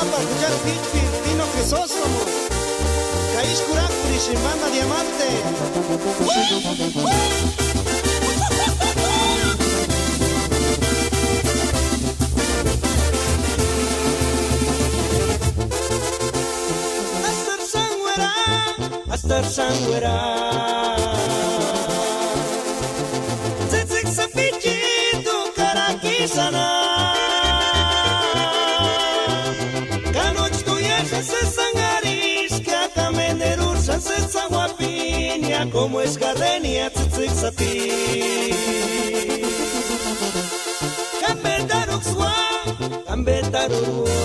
para escuchar Pichi, Tino Crisóstomo, Caish Curacuri, Shimbanda Diamante. Astar Sangwera Tzitzik sa Pichi tu karakisana Kanoch tu yesha se sangaris Ka kamenerusha se sanguapinia Como es gardenia tzitzik sa pi Kambetarukzwa Kambetarukzwa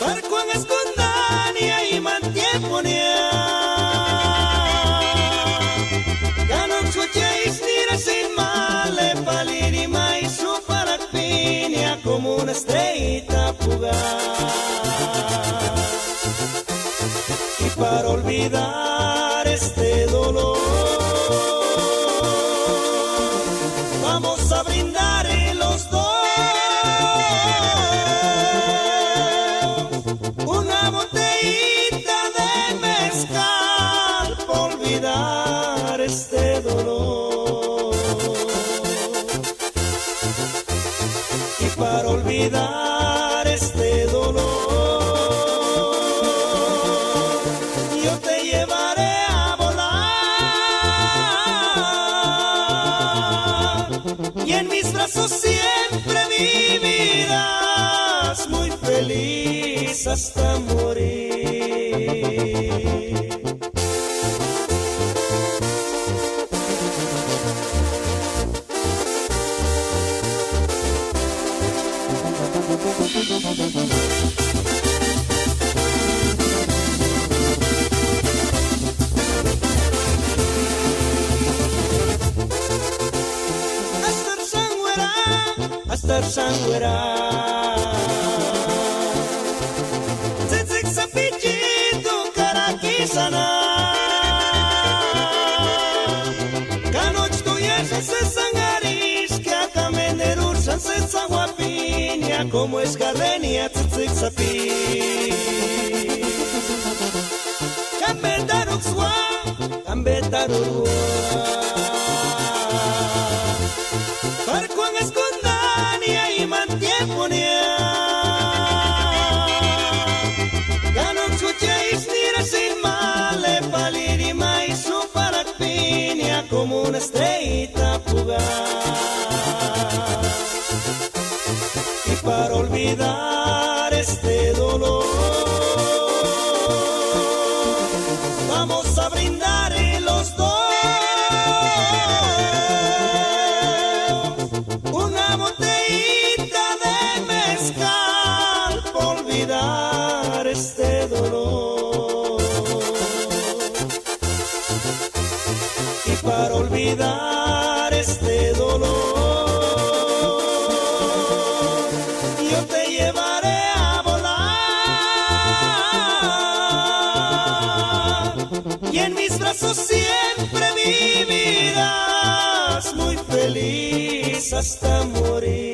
Parkuan escondania y mantieponia Ganon chuche isnira sin male Palirima y su paracpinia Como una estrellita fugaz Y para olvidar este dolor Vamos a brindar en los dos una botellita de mezcal por olvidar este dolor y para olvidar este dolor yo te llevaré a volar y en mis brazos siempre vivirás muy feliz hasta morir. Astar Sangwera Tzitzik sa Pichi tu karakisana Kanoch tu yesha se sangaris Que acá menerushan se sanguapinia Como es gardenia tzitzik sa pi Kambetarukzwa Kambetarukzwa Parkuan escondania y mantieponia Ganon chuche isnira sin male Palirima y su paracpinia Como una estrellita fugaz Y para olvidar este dolor Vamos a brindar en los dos una botellita de mezcal por olvidar este dolor y para olvidar este dolor yo te llevaré a volar y en mis brazos siempre vivirás muy feliz hasta morir.